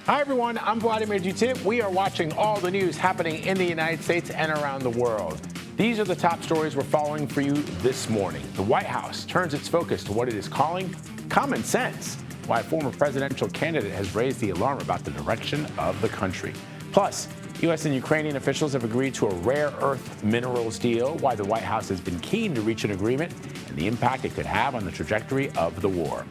Hi, everyone. I'm Vladimir Dutin. We are watching all the news happening in the United States and around the world. These are the top stories we're following for you this morning. The White House turns its focus to what it is calling common sense, why a former presidential candidate has raised the alarm about the direction of the country. Plus, U.S. and Ukrainian officials have agreed to a rare earth minerals deal, why the White House has been keen to reach an agreement, and the impact it could have on the trajectory of the war.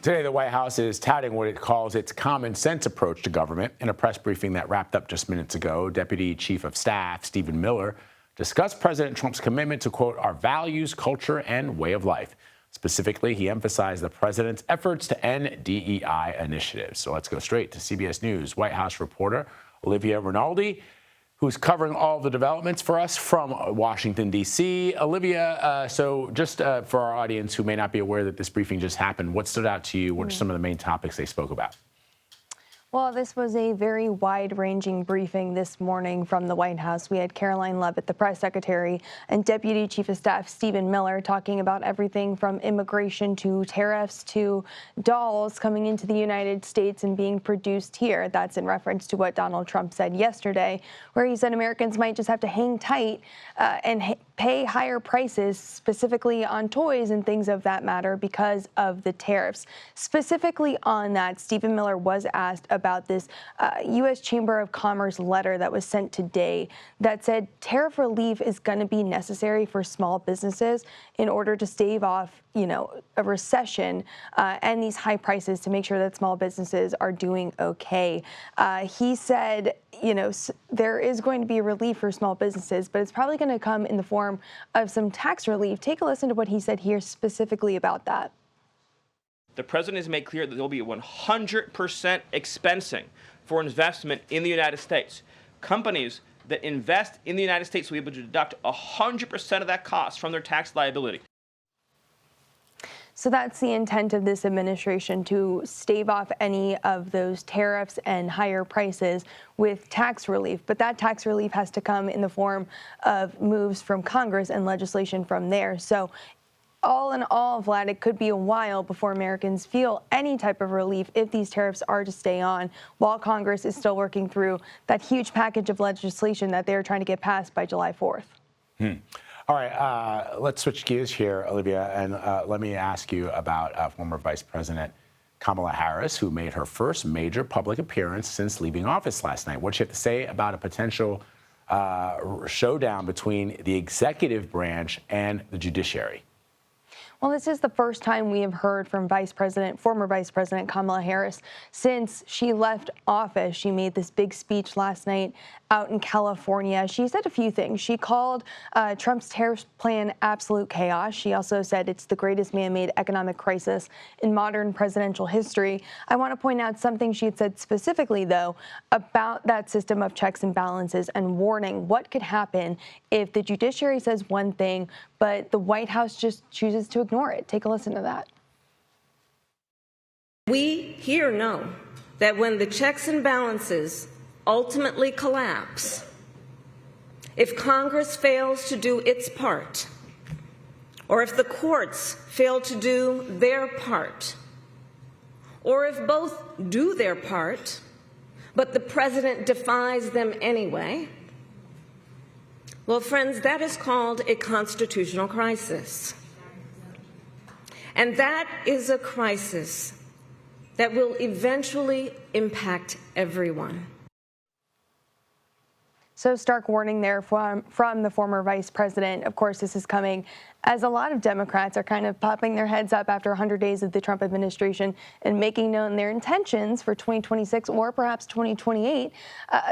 Today, the White House is touting what it calls its common sense approach to government. In a press briefing that wrapped up just minutes ago, Deputy Chief of Staff Stephen Miller discussed President Trump's commitment to, quote, our values, culture, and way of life. Specifically, he emphasized the president's efforts to end DEI initiatives. So let's go straight to CBS News White House reporter Olivia Rinaldi, who's covering all the developments for us from Washington, D.C. Olivia, so just for our audience who may not be aware that this briefing just happened, what stood out to you? What are some of the main topics they spoke about? Well, this was a very wide-ranging briefing this morning from the White House. We had Caroline Leavitt, the press secretary, and Deputy Chief of Staff Stephen Miller talking about everything from immigration to tariffs to dolls coming into the United States and being produced here. That's in reference to what Donald Trump said yesterday, where he said Americans might just have to hang tight and pay higher prices, specifically on toys and things of that matter, because of the tariffs. Specifically on that, Stephen Miller was asked about this U.S. Chamber of Commerce letter that was sent today that said tariff relief is going to be necessary for small businesses in order to stave off, a recession and these high prices to make sure that small businesses are doing okay. He said, there is going to be relief for small businesses, but it's probably going to come in the form of some tax relief. Take a listen to what he said here specifically about that. The president has made clear that there will be 100% expensing for investment in the United States. Companies that invest in the United States will be able to deduct 100% of that cost from their tax liability. So that's the intent of this administration, to stave off any of those tariffs and higher prices with tax relief. But that tax relief has to come in the form of moves from Congress and legislation from there. So all in all, Vlad, it could be a while before Americans feel any type of relief if these tariffs are to stay on, while Congress is still working through that huge package of legislation that they're trying to get passed by July 4th. All right, let's switch gears here, Olivia, and let me ask you about former Vice President Kamala Harris, who made her first major public appearance since leaving office last night. What do you have to say about a potential showdown between the executive branch and the judiciary? Well, this is the first time we have heard from former Vice President Kamala Harris since she left office. She made this big speech last night out in California. She said a few things. She called Trump's tariff plan absolute chaos. She also said it's the greatest man-made economic crisis in modern presidential history. I want to point out something she had said specifically, though, about that system of checks and balances and warning what could happen if the judiciary says one thing, but the White House just chooses to ignore it. Take a listen to that. We here know that when the checks and balances ultimately collapse, if Congress fails to do its part, or if the courts fail to do their part, or if both do their part, but the president defies them anyway, well, friends, that is called a constitutional crisis. And that is a crisis that will eventually impact everyone. So stark warning there from the former vice president. Of course, this is coming as a lot of Democrats are kind of popping their heads up after 100 days of the Trump administration and making known their intentions for 2026 or perhaps 2028.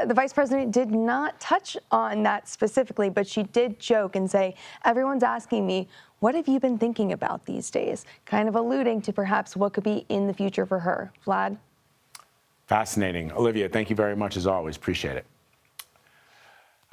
The vice president did not touch on that specifically, but she did joke and say, everyone's asking me, what have you been thinking about these days? Kind of alluding to perhaps what could be in the future for her. Vlad? Fascinating. Olivia, thank you very much as always. Appreciate it.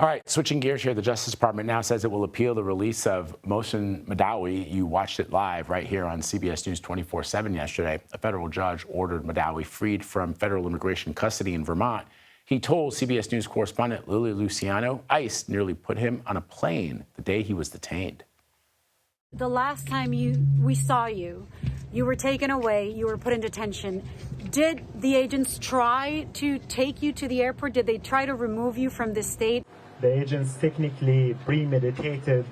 All right, switching gears here, the Justice Department now says it will appeal the release of Mohsen Madawi. You watched it live right here on CBS News 24/7 yesterday. A federal judge ordered Madawi freed from federal immigration custody in Vermont. He told CBS News correspondent Lily Luciano ICE nearly put him on a plane the day he was detained. The last time we saw you, you were taken away, you were put in detention. Did the agents try to take you to the airport? Did they try to remove you from the state? The agents technically premeditated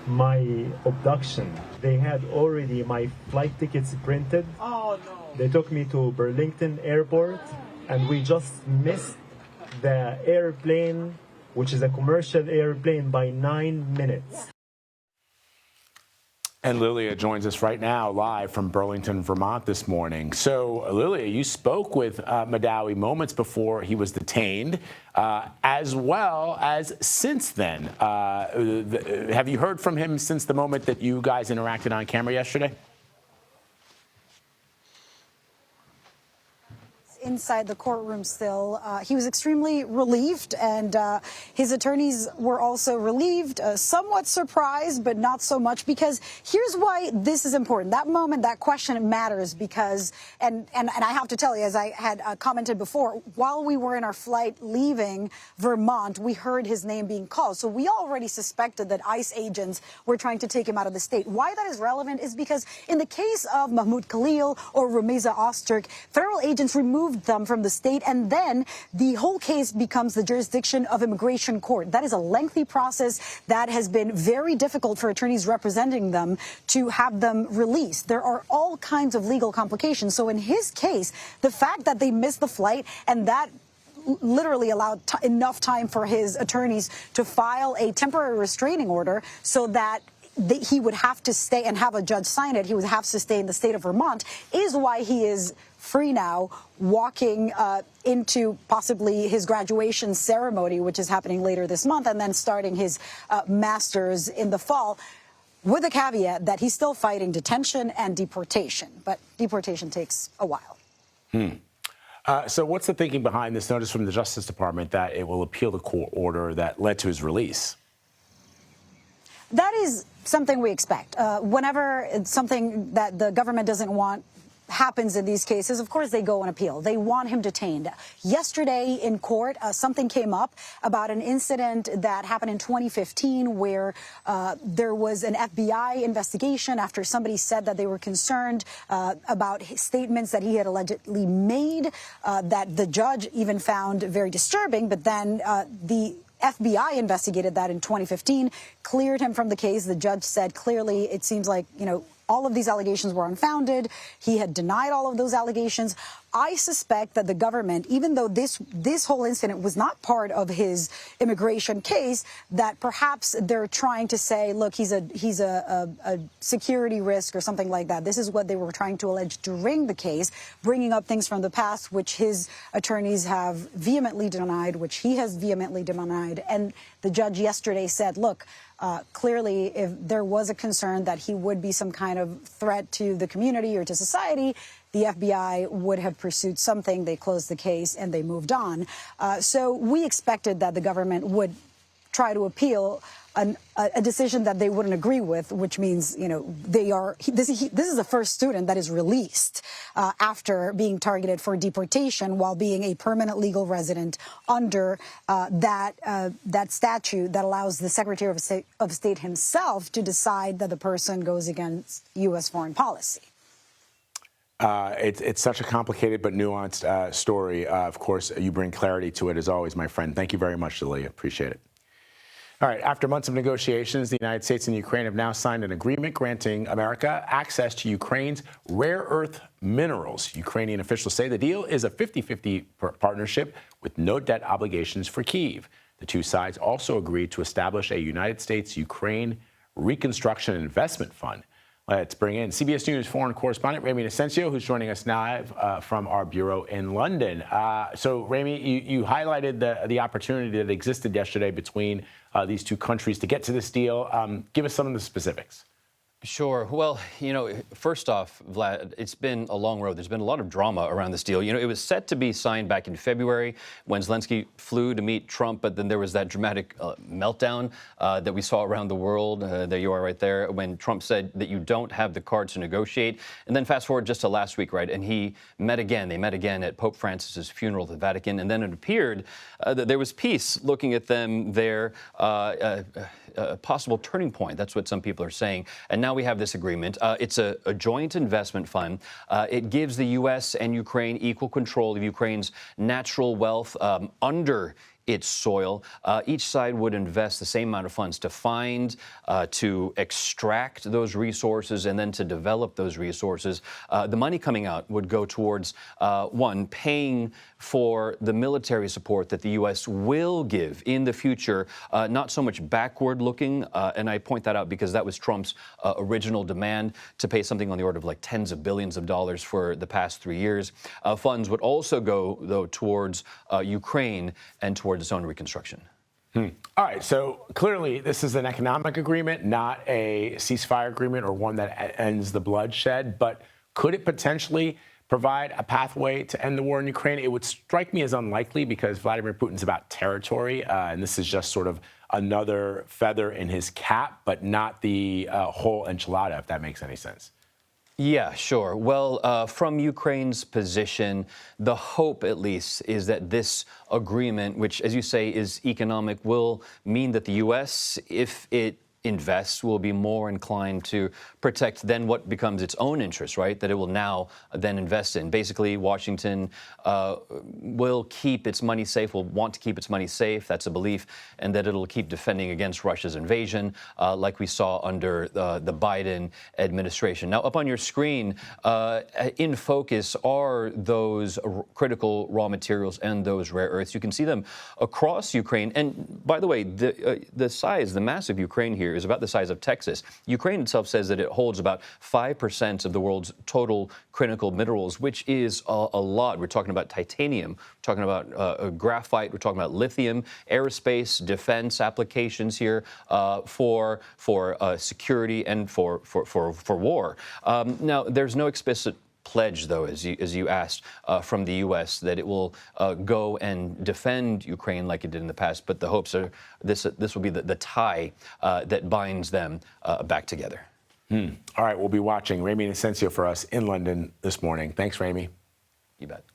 my abduction. They had already my flight tickets printed. Oh no. They took me to Burlington Airport and we just missed the airplane, which is a commercial airplane, by 9 minutes. And Lilia joins us right now live from Burlington, Vermont this morning. So, Lilia, you spoke with Madawi moments before he was detained, as well as since then. Have you heard from him since the moment that you guys interacted on camera yesterday? Inside the courtroom still. He was extremely relieved, and his attorneys were also relieved, somewhat surprised, but not so much, because here's why this is important. That moment, that question matters because, and I have to tell you, as I had commented before, while we were in our flight leaving Vermont, we heard his name being called. So we already suspected that ICE agents were trying to take him out of the state. Why that is relevant is because in the case of Mahmoud Khalil or Rumeysa Ozturk, federal agents removed them from the state, and then the whole case becomes the jurisdiction of immigration court. That is a lengthy process that has been very difficult for attorneys representing them to have them released. There are all kinds of legal complications. So in his case, the fact that they missed the flight and that literally allowed enough time for his attorneys to file a temporary restraining order so that he would have to stay and have a judge sign it. He would have to stay in the state of Vermont, is why he is free now, walking into possibly his graduation ceremony, which is happening later this month, and then starting his master's in the fall, with a caveat that he's still fighting detention and deportation. But deportation takes a while. So what's the thinking behind this notice from the Justice Department that it will appeal the court order that led to his release? That is something we expect. Whenever it's something that the government doesn't want happens in these cases, of course, they go and appeal. They want him detained. Yesterday in court, something came up about an incident that happened in 2015 where there was an FBI investigation after somebody said that they were concerned about his statements that he had allegedly made, that the judge even found very disturbing. But then the FBI investigated that in 2015, cleared him from the case. The judge said clearly it seems like, all of these allegations were unfounded. He had denied all of those allegations. I suspect that the government, even though this whole incident was not part of his immigration case, that perhaps they're trying to say, look, he's a security risk or something like that. This is what they were trying to allege during the case, bringing up things from the past, which his attorneys have vehemently denied, which he has vehemently denied. And the judge yesterday said, look, clearly, if there was a concern that he would be some kind of threat to the community or to society, the FBI would have pursued something. They closed the case and they moved on. So we expected that the government would try to appeal a decision that they wouldn't agree with, which means, this is the first student that is released after being targeted for deportation while being a permanent legal resident under that statute that allows the Secretary of State himself to decide that the person goes against U.S. foreign policy. It's such a complicated but nuanced story. Of course, you bring clarity to it as always, my friend. Thank you very much, Lilia. Appreciate it. All right, after months of negotiations, the United States and Ukraine have now signed an agreement granting America access to Ukraine's rare earth minerals. Ukrainian officials say the deal is a 50-50 partnership with no debt obligations for Kyiv. The two sides also agreed to establish a United States-Ukraine Reconstruction Investment Fund. Let's bring in CBS News foreign correspondent Ramy Inocencio, who's joining us live from our bureau in London. So, Ramy, you highlighted the opportunity that existed yesterday between these two countries to get to this deal. Give us some of the specifics. Sure. Well, first off, Vlad, it's been a long road. There's been a lot of drama around this deal. It was set to be signed back in February when Zelensky flew to meet Trump, but then there was that dramatic meltdown that we saw around the world. There you are right there, when Trump said that you don't have the cards to negotiate. And then fast forward just to last week, right? And they met again at Pope Francis's funeral at the Vatican. And then it appeared that there was peace looking at them there. A possible turning point. That's what some people are saying. And now we have this agreement. It's a joint investment fund. It gives the U.S. and Ukraine equal control of Ukraine's natural wealth under its soil. Each side would invest the same amount of funds to find, to extract those resources, and then to develop those resources. The money coming out would go towards, one, paying for the military support that the U.S. will give in the future, not so much backward looking, and I point that out because that was Trump's original demand, to pay something on the order of like tens of billions of dollars for the past 3 years. Funds would also go, though, towards Ukraine and towards its own reconstruction. All right, so clearly this is an economic agreement, not a ceasefire agreement or one that ends the bloodshed, but could it potentially provide a pathway to end the war in Ukraine? It would strike me as unlikely because Vladimir Putin's about territory, and this is just sort of another feather in his cap, but not the whole enchilada, if that makes any sense. Yeah, sure. Well, from Ukraine's position, the hope, at least, is that this agreement, which, as you say, is economic, will mean that the U.S., if it invests, will be more inclined to protect then what becomes its own interest, right? That it will now then invest in. Basically, Washington will keep its money safe, will want to keep its money safe. That's a belief, and that it'll keep defending against Russia's invasion, like we saw under the Biden administration. Now, up on your screen, in focus are those critical raw materials and those rare earths. You can see them across Ukraine. And by the way, the size, the mass of Ukraine here is about the size of Texas. Ukraine itself says that it holds about 5% of the world's total critical minerals, which is a lot. We're talking about titanium, we're talking about graphite, we're talking about lithium, aerospace, defense applications here for security and for war. Now, there's no explicit pledge, though, as you asked, from the U.S. that it will go and defend Ukraine like it did in the past. But the hopes are this will be the tie that binds them back together. All right, we'll be watching. Ramy Inocencio for us in London this morning. Thanks, Ramy. You bet.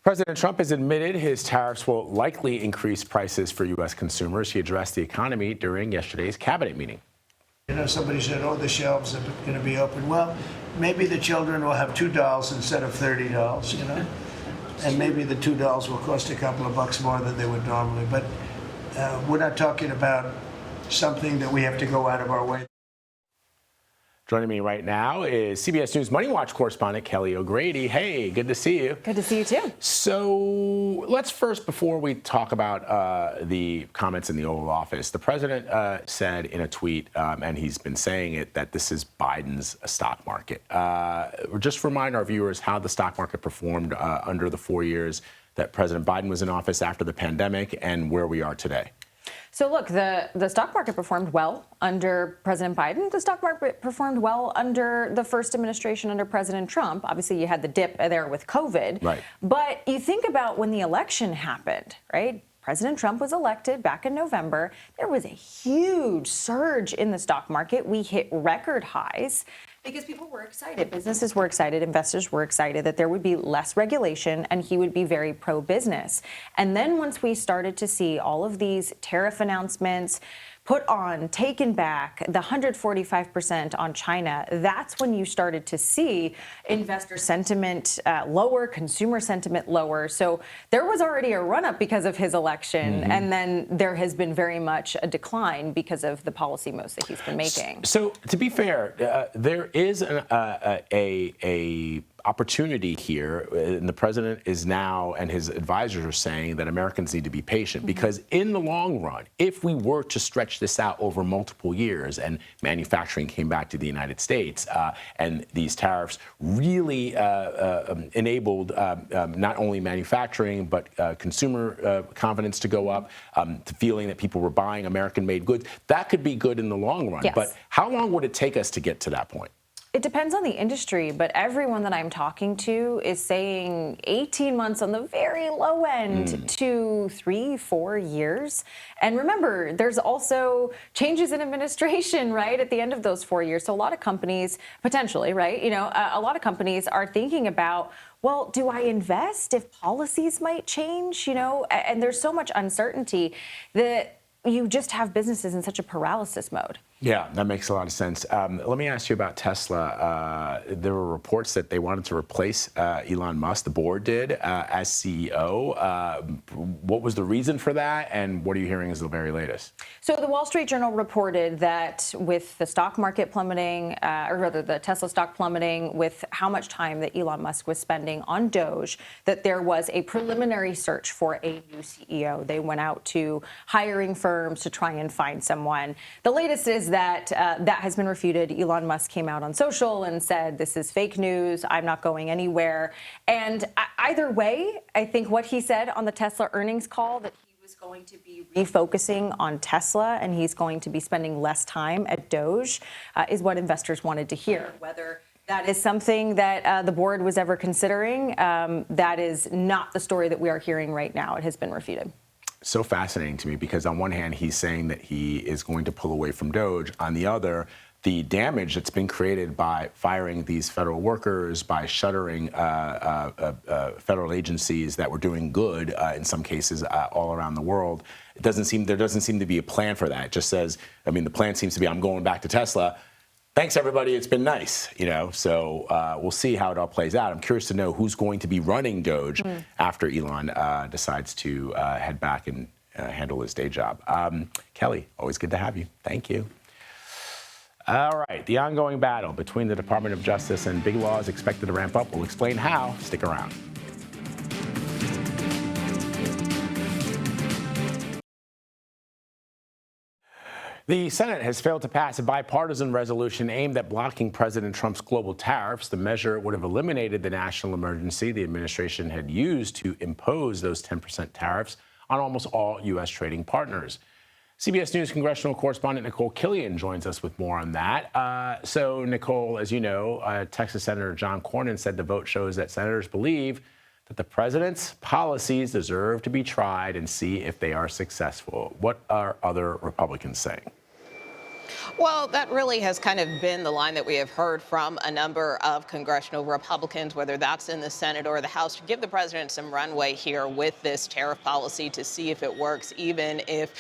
President Trump has admitted his tariffs will likely increase prices for U.S. consumers. He addressed the economy during yesterday's cabinet meeting. Somebody said, oh, the shelves are going to be open. Well, maybe the children will have $2 instead of $30, and maybe the $2 will cost a couple of bucks more than they would normally. But we're not talking about something that we have to go out of our way. Joining me right now is CBS News Money Watch correspondent Kelly O'Grady. Hey, good to see you. Good to see you, too. So let's first, before we talk about the comments in the Oval Office, the president said in a tweet, and he's been saying it, that this is Biden's stock market. Just remind our viewers how the stock market performed under the 4 years that President Biden was in office after the pandemic and where we are today. So look, the stock market performed well under President Biden. The stock market performed well under the first administration under President Trump. Obviously, you had the dip there with COVID. Right. But you think about when the election happened, right? President Trump was elected back in November. There was a huge surge in the stock market. We hit record highs because people were excited. Businesses were excited. Investors were excited that there would be less regulation and he would be very pro-business. And then once we started to see all of these tariff announcements put on, taken back, the 145% on China, that's when you started to see investor sentiment lower, consumer sentiment lower. So there was already a run-up because of his election, and then there has been very much a decline because of the policy moves that he's been making. So to be fair, there is opportunity here, and the president is now, and his advisors are saying that Americans need to be patient because in the long run, if we were to stretch this out over multiple years and manufacturing came back to the United States and these tariffs really enabled not only manufacturing but consumer confidence to go up, to feeling that people were buying American-made goods, that could be good in the long run. Yes. But how long would it take us to get to that point? It depends on the industry, but everyone that I'm talking to is saying 18 months on the very low end to 3-4 years. And remember, there's also changes in administration, right, at the end of those 4 years. So a lot of companies, potentially, right, a lot of companies are thinking about, well, do I invest if policies might change, and there's so much uncertainty that you just have businesses in such a paralysis mode. Yeah, that makes a lot of sense. Let me ask you about Tesla. There were reports that they wanted to replace Elon Musk, the board did, as CEO. What was the reason for that, and what are you hearing as the very latest? So the Wall Street Journal reported that with the stock market plummeting, or rather the Tesla stock plummeting, with how much time that Elon Musk was spending on Doge, that there was a preliminary search for a new CEO. They went out to hiring firms to try and find someone. The latest is that that has been refuted. Elon Musk came out on social and said, this is fake news. I'm not going anywhere. And either way, I think what he said on the Tesla earnings call, that he was going to be refocusing on Tesla and he's going to be spending less time at Doge, is what investors wanted to hear. Whether that is something that the board was ever considering, that is not the story that we are hearing right now. It has been refuted. So fascinating to me because on one hand, he's saying that he is going to pull away from Doge. On the other, the damage that's been created by firing these federal workers, by shuttering federal agencies that were doing good in some cases all around the world, there doesn't seem to be a plan for that. It just says, the plan seems to be, I'm going back to Tesla. Thanks, everybody. It's been nice, So we'll see how it all plays out. I'm curious to know who's going to be running Doge after Elon decides to head back and handle his day job. Kelly, always good to have you. Thank you. All right. The ongoing battle between the Department of Justice and big law is expected to ramp up. We'll explain how. Stick around. The Senate has failed to pass a bipartisan resolution aimed at blocking President Trump's global tariffs. The measure would have eliminated the national emergency the administration had used to impose those 10% tariffs on almost all U.S. trading partners. CBS News congressional correspondent Nicole Killian joins us with more on that. So, Nicole, as you know, Texas Senator John Cornyn said the vote shows that senators believe that the president's policies deserve to be tried and see if they are successful. What are other Republicans saying? Well, that really has kind of been the line that we have heard from a number of congressional Republicans, whether that's in the Senate or the House, to give the president some runway here with this tariff policy to see if it works, even if,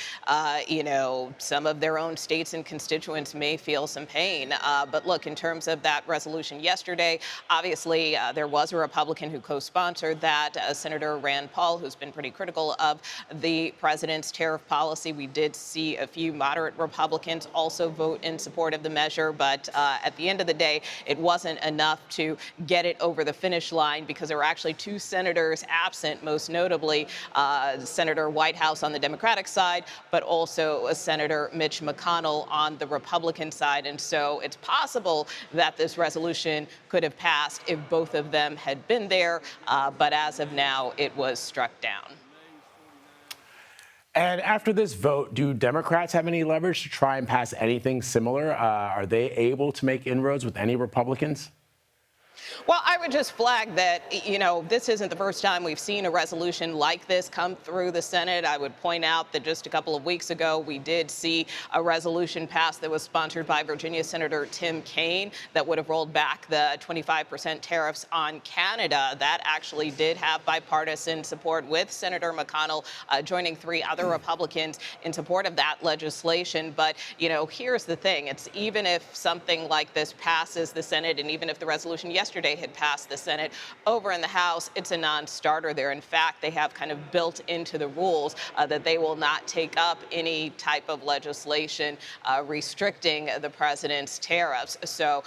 some of their own states and constituents may feel some pain. But look, in terms of that resolution yesterday, obviously there was a Republican who co-sponsored that, Senator Rand Paul, who's been pretty critical of the president's tariff policy. We did see a few moderate Republicans also vote in support of the measure, but at the end of the day, it wasn't enough to get it over the finish line because there were actually two senators absent, most notably Senator Whitehouse on the Democratic side, but also Senator Mitch McConnell on the Republican side. And so it's possible that this resolution could have passed if both of them had been there, but as of now, it was struck down. And after this vote, do Democrats have any leverage to try and pass anything similar? Are they able to make inroads with any Republicans? Well, I would just flag that, this isn't the first time we've seen a resolution like this come through the Senate. I would point out that just a couple of weeks ago, we did see a resolution passed that was sponsored by Virginia Senator Tim Kaine that would have rolled back the 25% tariffs on Canada. That actually did have bipartisan support, with Senator McConnell joining three other Republicans in support of that legislation. But, here's the thing. It's even if something like this passes the Senate, and even if the resolution yesterday yesterday had passed the Senate. Over in the House, it's a non-starter there. In fact, they have kind of built into the rules that they will not take up any type of legislation restricting the president's tariffs. So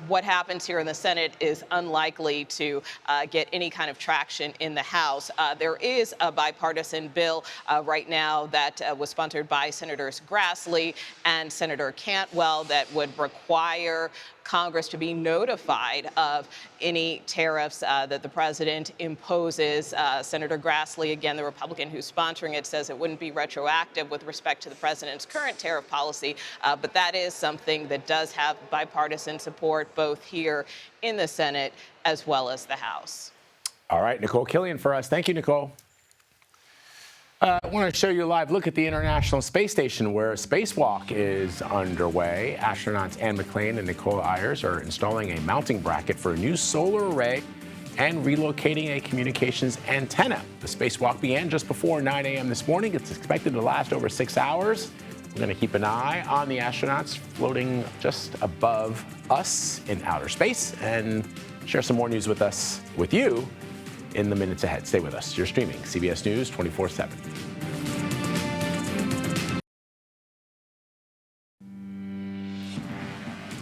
what happens here in the Senate is unlikely to get any kind of traction in the House. There is a bipartisan bill right now that was sponsored by Senators Grassley and Senator Cantwell that would require Congress to be notified of any tariffs that the president imposes. Senator Grassley, again, the Republican who's sponsoring it, says it wouldn't be retroactive with respect to the president's current tariff policy, but that is something that does have bipartisan support both here in the Senate as well as the House. All right, Nicole Killian for us. Thank you, Nicole. I want to show you a live look at the International Space Station where a spacewalk is underway. Astronauts Anne McClain and Nicole Ayers are installing a mounting bracket for a new solar array and relocating a communications antenna. The spacewalk began just before 9 a.m. this morning. It's expected to last over 6 hours. We're going to keep an eye on the astronauts floating just above us in outer space and share some more news with you in the minutes ahead. Stay with us. You're streaming CBS News 24/7.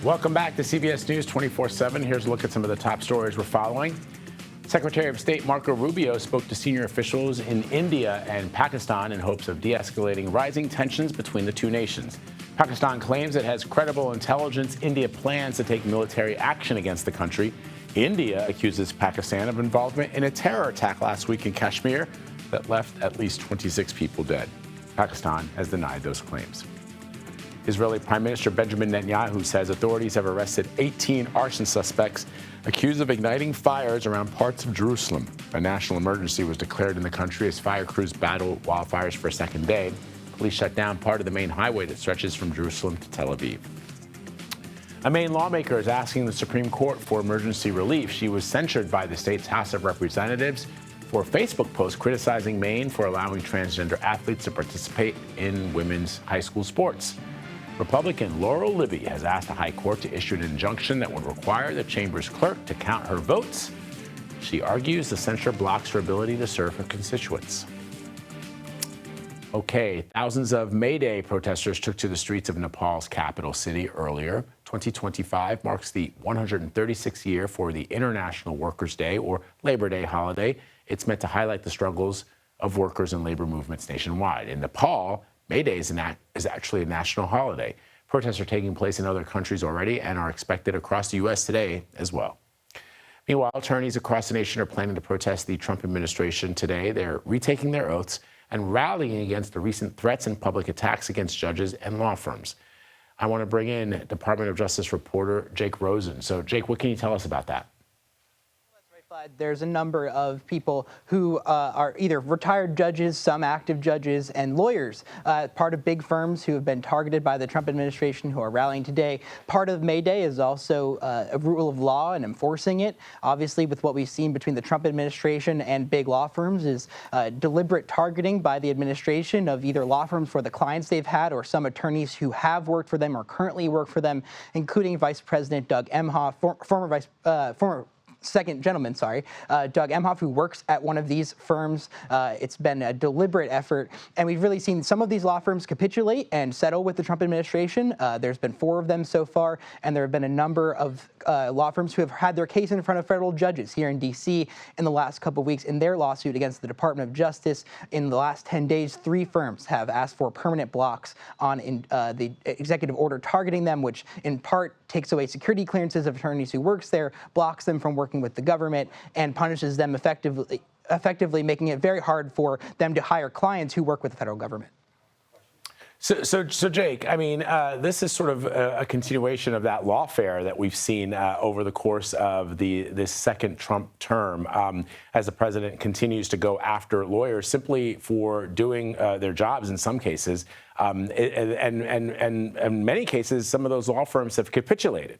Welcome back to CBS News 24/7. Here's a look at some of the top stories we're following. Secretary of State Marco Rubio spoke to senior officials in India and Pakistan in hopes of de-escalating rising tensions between the two nations. Pakistan claims it has credible intelligence. India plans to take military action against the country. India accuses Pakistan of involvement in a terror attack last week in Kashmir that left at least 26 people dead. Pakistan has denied those claims. Israeli Prime Minister Benjamin Netanyahu says authorities have arrested 18 arson suspects accused of igniting fires around parts of Jerusalem. A national emergency was declared in the country as fire crews battled wildfires for a second day. Police shut down part of the main highway that stretches from Jerusalem to Tel Aviv. A Maine lawmaker is asking the Supreme Court for emergency relief. She was censured by the state's House of Representatives for a Facebook post criticizing Maine for allowing transgender athletes to participate in women's high school sports. Republican Laurel Libby has asked the High Court to issue an injunction that would require the chamber's clerk to count her votes. She argues the censure blocks her ability to serve her constituents. Okay, thousands of May Day protesters took to the streets of Nepal's capital city earlier. 2025 marks the 136th year for the International Workers' Day, or Labor Day holiday. It's meant to highlight the struggles of workers and labor movements nationwide. In Nepal, May Day is actually a national holiday. Protests are taking place in other countries already and are expected across the U.S. today as well. Meanwhile, attorneys across the nation are planning to protest the Trump administration today. They're retaking their oaths and rallying against the recent threats and public attacks against judges and law firms. I want to bring in Department of Justice reporter Jake Rosen. So, Jake, what can you tell us about that? There's a number of people who are either retired judges, some active judges, and lawyers, part of big firms who have been targeted by the Trump administration who are rallying today. Part of May Day is also a rule of law and enforcing it. Obviously, with what we've seen between the Trump administration and big law firms is deliberate targeting by the administration of either law firms for the clients they've had or some attorneys who have worked for them or currently work for them, including Vice President Doug Emhoff, former second gentleman, Doug Emhoff, who works at one of these firms. It's been a deliberate effort, and we've really seen some of these law firms capitulate and settle with the Trump administration. There's been 4 of them so far, and there have been a number of law firms who have had their case in front of federal judges here in D.C. in the last couple of weeks in their lawsuit against the Department of Justice. In the last 10 days, 3 firms have asked for permanent blocks on the executive order targeting them, which in part takes away security clearances of attorneys who works there, blocks them from working with the government, and punishes them effectively making it very hard for them to hire clients who work with the federal government. So Jake, I mean, this is sort of a continuation of that lawfare that we've seen over the course of this second Trump term, as the president continues to go after lawyers simply for doing their jobs in some cases, and in many cases, some of those law firms have capitulated.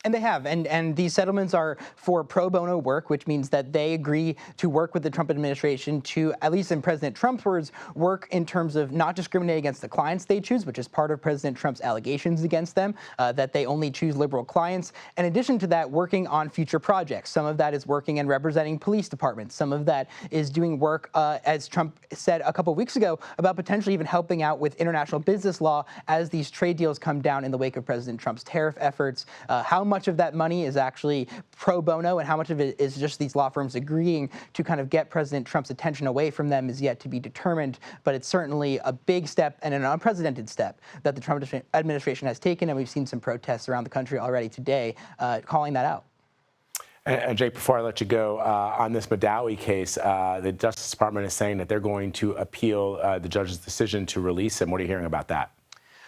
And they have, and these settlements are for pro bono work, which means that they agree to work with the Trump administration to, at least in President Trump's words, work in terms of not discriminating against the clients they choose, which is part of President Trump's allegations against them, that they only choose liberal clients. In addition to that, working on future projects. Some of that is working and representing police departments. Some of that is doing work, as Trump said a couple of weeks ago, about potentially even helping out with international business law as these trade deals come down in the wake of President Trump's tariff efforts. How much of that money is actually pro bono and how much of it is just these law firms agreeing to kind of get President Trump's attention away from them is yet to be determined. But it's certainly a big step and an unprecedented step that the Trump administration has taken. And we've seen some protests around the country already today calling that out. And Jake, before I let you go, on this Madawi case, the Justice Department is saying that they're going to appeal the judge's decision to release him. What are you hearing about that?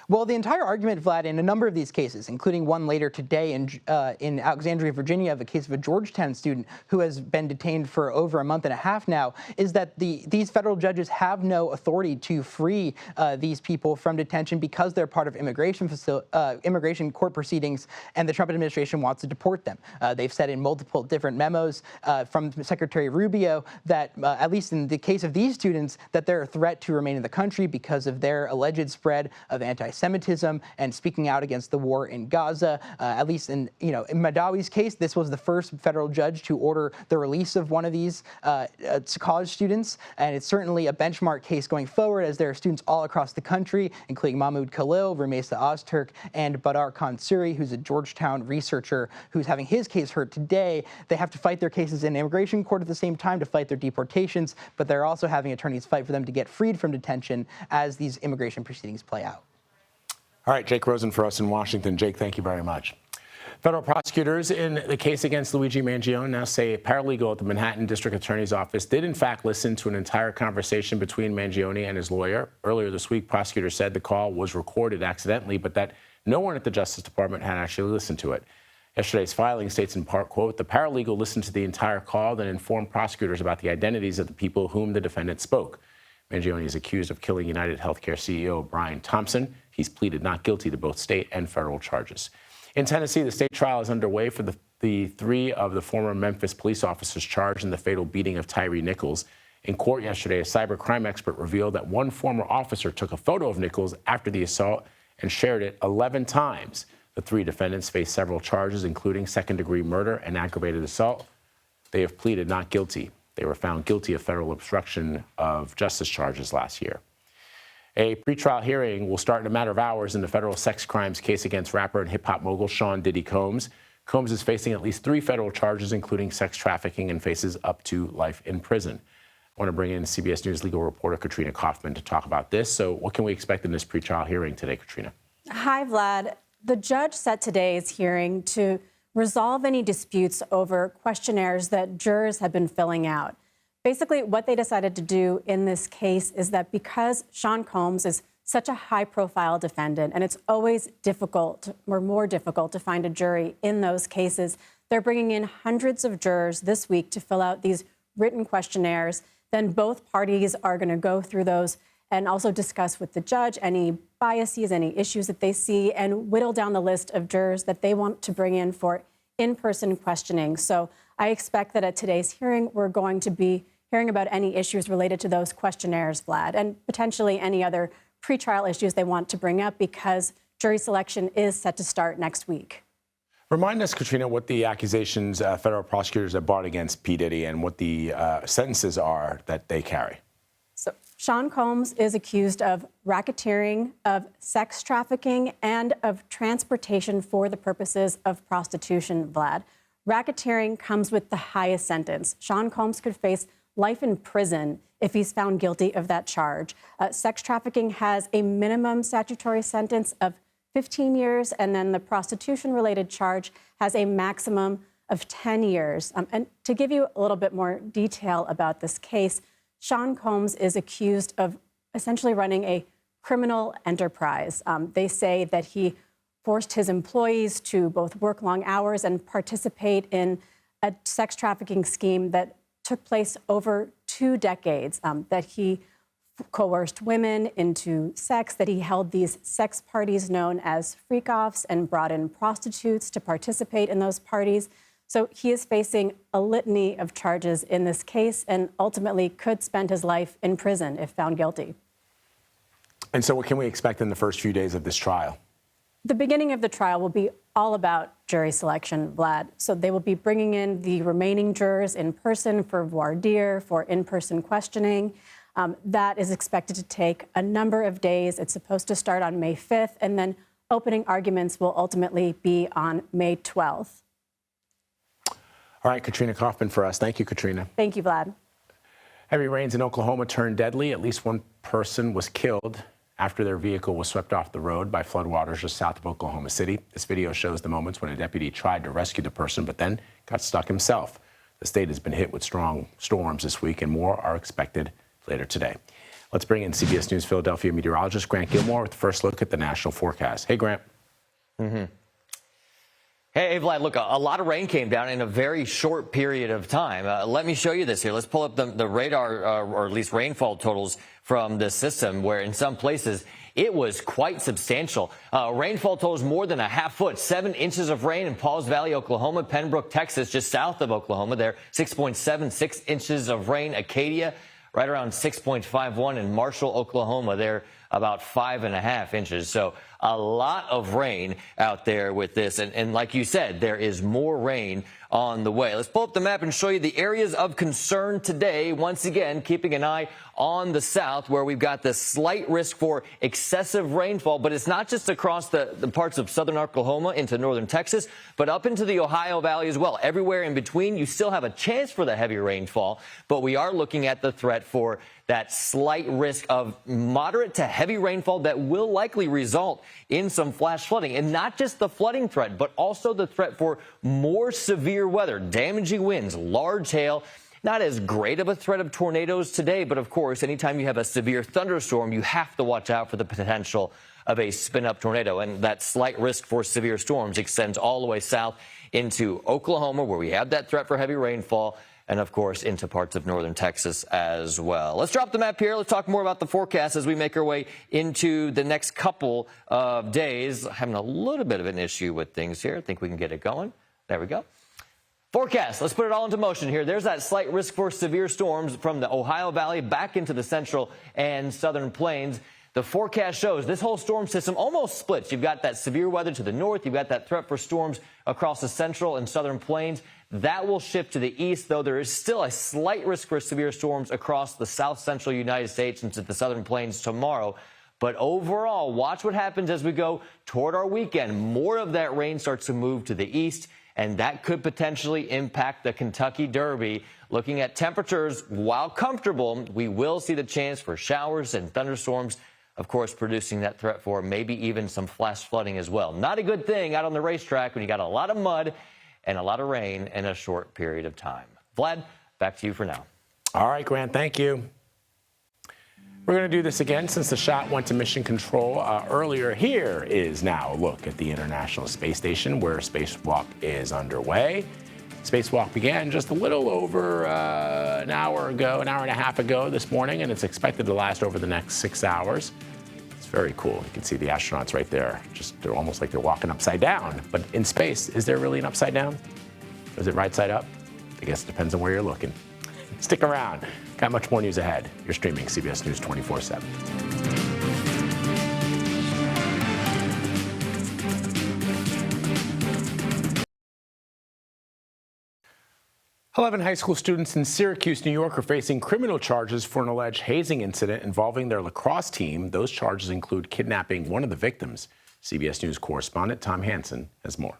Well, the entire argument, Vlad, in a number of these cases, including one later today in Alexandria, Virginia, of a case of a Georgetown student who has been detained for over a month and a half now, is that these federal judges have no authority to free these people from detention because they're part of immigration court proceedings, and the Trump administration wants to deport them. They've said in multiple different memos from Secretary Rubio that, at least in the case of these students, that they're a threat to remain in the country because of their alleged spread of anti-Semitism and speaking out against the war in Gaza. At least in Madawi's case, this was the first federal judge to order the release of one of these college students, and it's certainly a benchmark case going forward, as there are students all across the country, including Mahmoud Khalil, Rumeysa Ozturk, and Badar Khan-Suri, who's a Georgetown researcher who's having his case heard today. They have to fight their cases in immigration court at the same time to fight their deportations, but they're also having attorneys fight for them to get freed from detention as these immigration proceedings play out. All right, Jake Rosen for us in Washington. Jake, thank you very much. Federal prosecutors in the case against Luigi Mangione now say a paralegal at the Manhattan District Attorney's Office did in fact listen to an entire conversation between Mangione and his lawyer. Earlier this week, prosecutors said the call was recorded accidentally, but that no one at the Justice Department had actually listened to it. Yesterday's filing states in part, quote, the paralegal listened to the entire call, then informed prosecutors about the identities of the people whom the defendant spoke. Mangione is accused of killing United Healthcare CEO Brian Thompson. He's pleaded not guilty to both state and federal charges. In Tennessee, the state trial is underway for the three of the former Memphis police officers charged in the fatal beating of Tyree Nichols. In court yesterday, a cybercrime expert revealed that one former officer took a photo of Nichols after the assault and shared it 11 times. The three defendants face several charges, including second-degree murder and aggravated assault. They have pleaded not guilty. They were found guilty of federal obstruction of justice charges last year. A pretrial hearing will start in a matter of hours in the federal sex crimes case against rapper and hip-hop mogul Sean Diddy Combs. Combs is facing at least 3 federal charges, including sex trafficking, and faces up to life in prison. I want to bring in CBS News legal reporter Katrina Kaufman to talk about this. So what can we expect in this pretrial hearing today, Katrina? Hi, Vlad. The judge set today's hearing to resolve any disputes over questionnaires that jurors have been filling out. Basically, what they decided to do in this case is that because Sean Combs is such a high-profile defendant, and it's always difficult or more difficult to find a jury in those cases, they're bringing in hundreds of jurors this week to fill out these written questionnaires. Then both parties are going to go through those and also discuss with the judge any biases, any issues that they see, and whittle down the list of jurors that they want to bring in for in-person questioning. So I expect that at today's hearing, we're going to be hearing about any issues related to those questionnaires, Vlad, and potentially any other pretrial issues they want to bring up, because jury selection is set to start next week. Remind us, Katrina, what the accusations federal prosecutors have brought against P. Diddy and what the sentences are that they carry. So Sean Combs is accused of racketeering, of sex trafficking, and of transportation for the purposes of prostitution, Vlad. Racketeering comes with the highest sentence. Sean Combs could face life in prison if he's found guilty of that charge. Sex trafficking has a minimum statutory sentence of 15 years, and then the prostitution-related charge has a maximum of 10 years. And to give you a little bit more detail about this case, Sean Combs is accused of essentially running a criminal enterprise. They say that he forced his employees to both work long hours and participate in a sex trafficking scheme that took place over 2 decades, that he coerced women into sex, that he held these sex parties known as freak-offs and brought in prostitutes to participate in those parties. So he is facing a litany of charges in this case and ultimately could spend his life in prison if found guilty. And so what can we expect in the first few days of this trial? The beginning of the trial will be all about jury selection, Vlad. So they will be bringing in the remaining jurors in person for voir dire, for in-person questioning. That is expected to take a number of days. It's supposed to start on May 5th, and then opening arguments will ultimately be on May 12th. All right, Katrina Kaufman for us. Thank you, Katrina. Thank you, Vlad. Heavy rains in Oklahoma turned deadly. At least one person was killed after their vehicle was swept off the road by floodwaters just south of Oklahoma City. This video shows the moments when a deputy tried to rescue the person, but then got stuck himself. The state has been hit with strong storms this week, and more are expected later today. Let's bring in CBS News Philadelphia meteorologist Grant Gilmore with the first look at the national forecast. Hey, Grant. Hey, Vlad, look, a lot of rain came down in a very short period of time. Let me show you this here. Let's pull up the radar, or at least rainfall totals from the system, where in some places it was quite substantial. Rainfall totals more than a half foot, 7 inches of rain in Pauls Valley, Oklahoma, Pembroke, Texas, just south of Oklahoma there, 6.76 inches of rain. Acadia, right around 6.51 in Marshall, Oklahoma, there about 5.5 inches. So a lot of rain out there with this. And like you said, there is more rain on the way. Let's pull up the map and show you the areas of concern today. Once again, keeping an eye on the south, where we've got this slight risk for excessive rainfall. But it's not just across the parts of southern Oklahoma into northern Texas, but up into the Ohio Valley as well. Everywhere in between, you still have a chance for the heavy rainfall. But we are looking at the threat for that slight risk of moderate to heavy rainfall that will likely result in some flash flooding. And not just the flooding threat, but also the threat for more severe weather, damaging winds, large hail. Not as great of a threat of tornadoes today, but of course, anytime you have a severe thunderstorm, you have to watch out for the potential of a spin-up tornado. And that slight risk for severe storms extends all the way south into Oklahoma, where we have that threat for heavy rainfall, and of course into parts of northern Texas as well. Let's drop the map here. Let's talk more about the forecast as we make our way into the next couple of days. Having a little bit of an issue with things here. I think we can get it going. There we go. Forecast. Let's put it all into motion here. There's that slight risk for severe storms from the Ohio Valley back into the central and southern plains. The forecast shows this whole storm system almost splits. You've got that severe weather to the north. You've got that threat for storms across the central and southern plains. That will shift to the east, though there is still a slight risk for severe storms across the south central United States into the southern plains tomorrow. But overall, watch what happens as we go toward our weekend. More of that rain starts to move to the east, and that could potentially impact the Kentucky Derby. Looking at temperatures, while comfortable, we will see the chance for showers and thunderstorms, of course, producing that threat for maybe even some flash flooding as well. Not a good thing out on the racetrack when you got a lot of mud and a lot of rain in a short period of time. Vlad, back to you for now. All right, Grant, thank you. We're going to do this again since the shot went to mission control earlier. Here is now a look at the International Space Station, where a spacewalk is underway. Spacewalk began just a little over an hour and a half ago this morning, and it's expected to last over the next 6 hours. It's very cool. You can see the astronauts right there. They're almost like they're walking upside down. But in space, is there really an upside down? Is it right side up? I guess it depends on where you're looking. Stick around. Got much more news ahead. You're streaming CBS News 24/7. 11 high school students in Syracuse, New York are facing criminal charges for an alleged hazing incident involving their lacrosse team. Those charges include kidnapping one of the victims. CBS News correspondent Tom Hansen has more.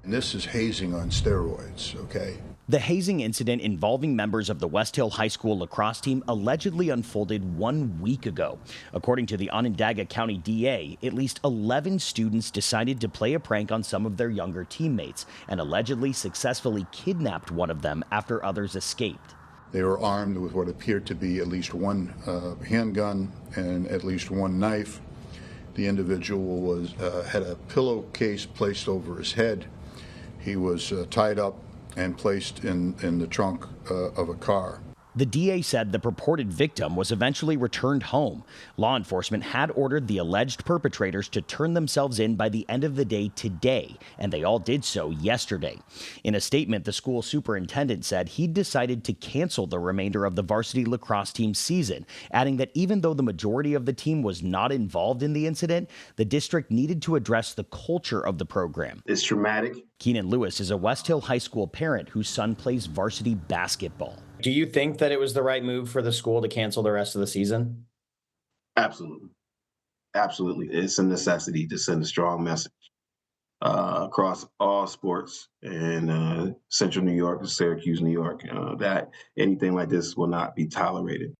And this is hazing on steroids, okay? The hazing incident involving members of the West Hill High School lacrosse team allegedly unfolded 1 week ago. According to the Onondaga County DA, at least 11 students decided to play a prank on some of their younger teammates and allegedly successfully kidnapped one of them after others escaped. They were armed with what appeared to be at least one handgun and at least one knife. The individual had a pillowcase placed over his head. He was tied up and placed in the trunk of a car. The DA said the purported victim was eventually returned home. Law enforcement had ordered the alleged perpetrators to turn themselves in by the end of the day today, and they all did so yesterday. In a statement, the school superintendent said he'd decided to cancel the remainder of the varsity lacrosse team's season, adding that even though the majority of the team was not involved in the incident, the district needed to address the culture of the program. It's traumatic. Keenan Lewis is a West Hill High School parent whose son plays varsity basketball. Do you think that it was the right move for the school to cancel the rest of the season? Absolutely. Absolutely. It's a necessity to send a strong message across all sports in Central New York, Syracuse, New York, that anything like this will not be tolerated.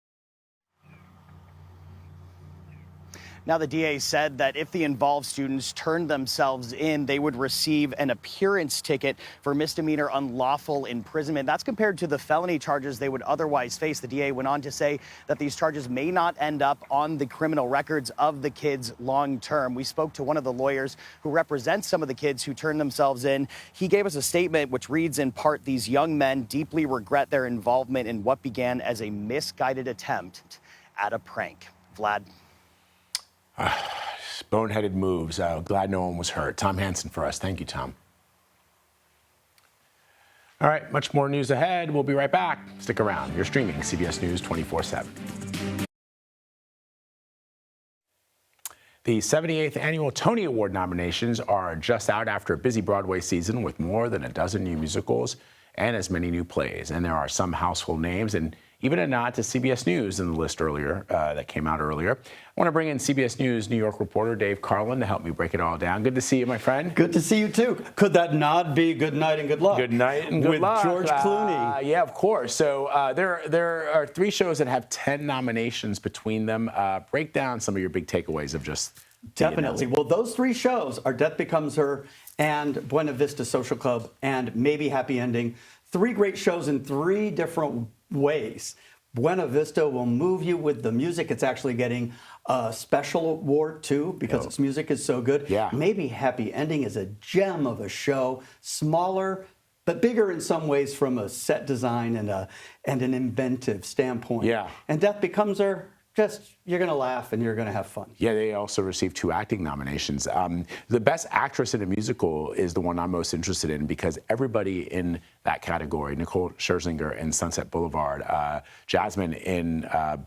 Now, the DA said that if the involved students turned themselves in, they would receive an appearance ticket for misdemeanor unlawful imprisonment. That's compared to the felony charges they would otherwise face. The DA went on to say that these charges may not end up on the criminal records of the kids long term. We spoke to one of the lawyers who represents some of the kids who turned themselves in. He gave us a statement which reads in part, "These young men deeply regret their involvement in what began as a misguided attempt at a prank." Vlad. Boneheaded moves. Glad no one was hurt. Tom Hansen for us. Thank you, Tom. All right, much more news ahead. We'll be right back. Stick around. You're streaming CBS News 24/7. The 78th Annual Tony Award nominations are just out after a busy Broadway season with more than a dozen new musicals and as many new plays. And there are some household names and even a nod to CBS News in the list earlier that came out earlier. I want to bring in CBS News New York reporter Dave Carlin to help me break it all down. Good to see you, my friend. Good to see you, too. Could that nod be Good Night and Good Luck? Good Night and Good Luck. With George Clooney. Yeah, of course. So there are 3 shows that have 10 nominations between them. Break down some of your big takeaways of just... Definitely. Well, those 3 shows are Death Becomes Her and Buena Vista Social Club and maybe Happy Ending. 3 great shows in 3 different ways. Buena Vista will move you with the music. It's actually getting a special award, too, because its music is so good. Yeah. Maybe Happy Ending is a gem of a show, smaller, but bigger in some ways from a set design and an inventive standpoint. Yeah. And Death Becomes Her, just, you're going to laugh and you're going to have fun. Yeah, they also received 2 acting nominations. The Best Actress in a Musical is the one I'm most interested in because everybody in that category, Nicole Scherzinger in Sunset Boulevard, Jasmine in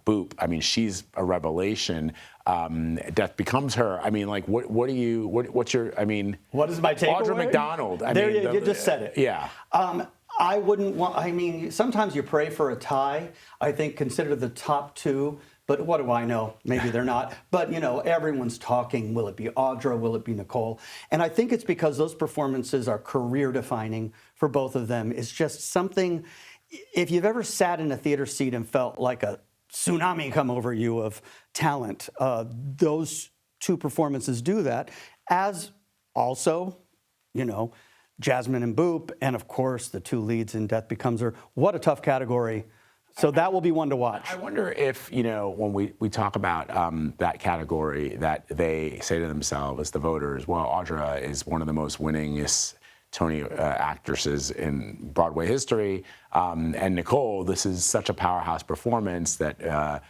Boop, I mean, she's a revelation. Death Becomes Her. I mean, like, what's your, I mean... What is my takeaway? Audra McDonald. You just said it. Yeah. I wouldn't want, I mean, sometimes you pray for a tie. I think consider the top 2. But what do I know? Maybe they're not. But, you know, everyone's talking. Will it be Audra? Will it be Nicole? And I think it's because those performances are career-defining for both of them. It's just something, if you've ever sat in a theater seat and felt like a tsunami come over you of talent, those 2 performances do that. As also, you know, Jasmine and Boop, and of course the 2 leads in Death Becomes Her. What a tough category. So that will be one to watch. I wonder if, you know, when we talk about that category, that they say to themselves, the voters, well, Audra is one of the most winningest Tony actresses in Broadway history. And Nicole, this is such a powerhouse performance that,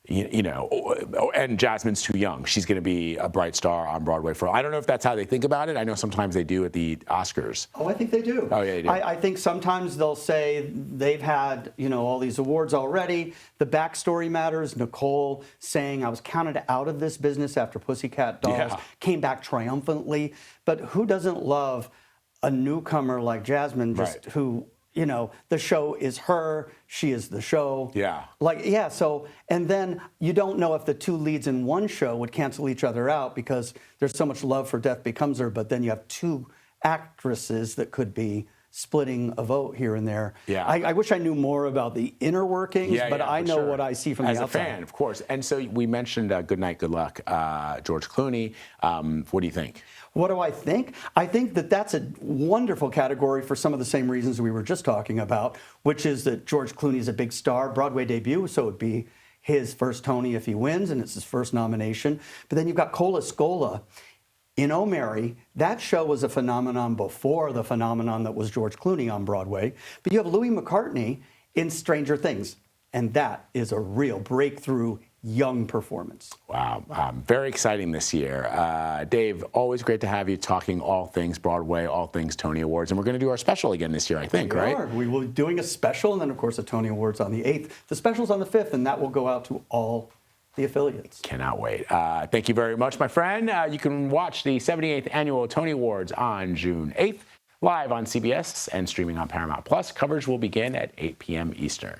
you know, and Jasmine's too young. She's going to be a bright star on Broadway for, I don't know if that's how they think about it. I know sometimes they do at the Oscars. Oh, I think they do. Oh, yeah, they do. I think sometimes they'll say they've had, you know, all these awards already. The backstory matters. Nicole saying, I was counted out of this business after Pussycat Dolls, came back triumphantly. But who doesn't love a newcomer like Jasmine, just who... You know, the show is her, she is the show. Yeah. Like, yeah, so, and then you don't know if the 2 leads in one show would cancel each other out because there's so much love for Death Becomes Her, but then you have 2 actresses that could be splitting a vote here and there. Yeah. I wish I knew more about the inner workings, but I know what I see from the outside. As a fan, of course. And so we mentioned Good Night, Good Luck, George Clooney. What do you think? What do I think? I think that that's a wonderful category for some of the same reasons we were just talking about, which is that George Clooney is a big star, Broadway debut, so it would be his first Tony if he wins, and it's his first nomination. But then you've got Cola Scola in Oh Mary. That show was a phenomenon before the phenomenon that was George Clooney on Broadway. But you have Louis McCartney in Stranger Things. And that is a real breakthrough young performance. Wow. Very exciting this year. Dave, always great to have you talking all things Broadway, all things Tony Awards. And we're going to do our special again this year, I think, right? We will be doing a special, and then, of course, the Tony Awards on the 8th. The special's on the 5th, and that will go out to all the affiliates. Cannot wait. Thank you very much, my friend. You can watch the 78th Annual Tony Awards on June 8th, live on CBS and streaming on Paramount+. Coverage will begin at 8 p.m. Eastern.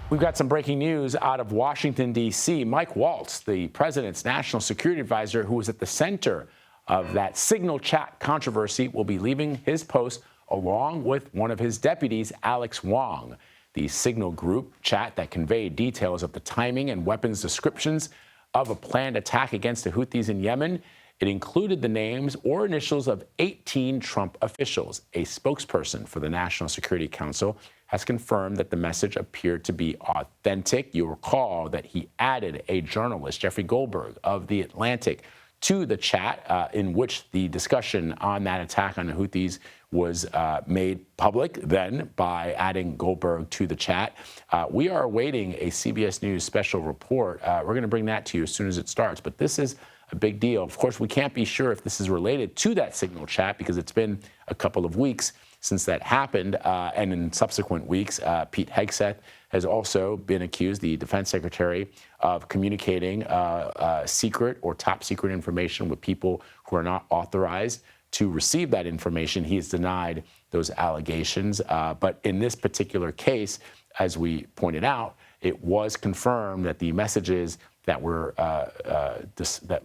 We've got some breaking news out of Washington, D.C. Mike Waltz, the president's national security advisor who was at the center of that Signal chat controversy, will be leaving his post along with one of his deputies, Alex Wong. The Signal group chat that conveyed details of the timing and weapons descriptions of a planned attack against the Houthis in Yemen. It included the names or initials of 18 Trump officials. A spokesperson for the National Security Council has confirmed that the message appeared to be authentic. You'll recall that he added a journalist, Jeffrey Goldberg of The Atlantic, to the chat in which the discussion on that attack on the Houthis was made public then by adding Goldberg to the chat. We are awaiting a CBS News special report. We're going to bring that to you as soon as it starts. But this is a big deal. Of course, we can't be sure if this is related to that Signal chat because it's been a couple of weeks since that happened. And in subsequent weeks, Pete Hegseth has also been accused, the defense secretary, of communicating secret or top secret information with people who are not authorized to receive that information. He has denied those allegations. But in this particular case, as we pointed out, it was confirmed that the messages that were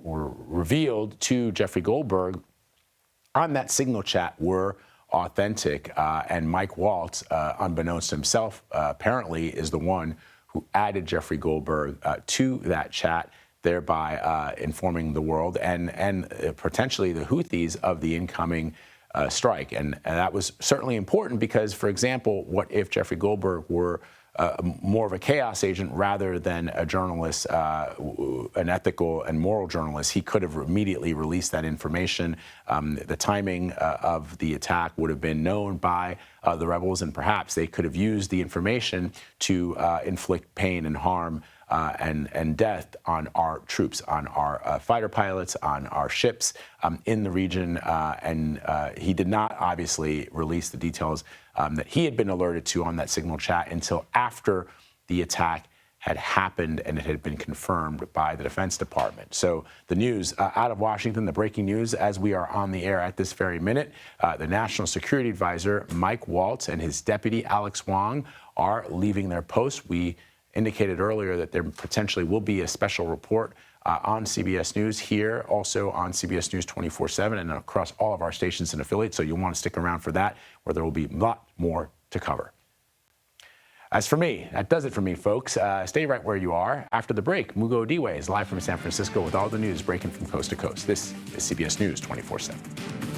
revealed to Jeffrey Goldberg on that Signal chat were authentic. And Mike Waltz, unbeknownst to himself, apparently is the one who added Jeffrey Goldberg to that chat, thereby informing the world and potentially the Houthis of the incoming strike. And that was certainly important because, for example, what if Jeffrey Goldberg were more of a chaos agent rather than a journalist, an ethical and moral journalist? He could have immediately released that information. The timing of the attack would have been known by the rebels, and perhaps they could have used the information to inflict pain and harm and death on our troops, on our fighter pilots, on our ships in the region. And he did not obviously release the details that he had been alerted to on that Signal chat until after the attack had happened and it had been confirmed by the Defense Department. So the news out of Washington, the breaking news as we are on the air at this very minute, the National Security Advisor Mike Waltz and his deputy Alex Wong are leaving their posts. We indicated earlier that there potentially will be a special report on CBS News here, also on CBS News 24/7 and across all of our stations and affiliates. So you'll want to stick around for that, where there will be a lot more to cover. As for me, that does it for me, folks. Stay right where you are. After the break, Mugo Diwe is live from San Francisco with all the news breaking from coast to coast. This is CBS News 24/7.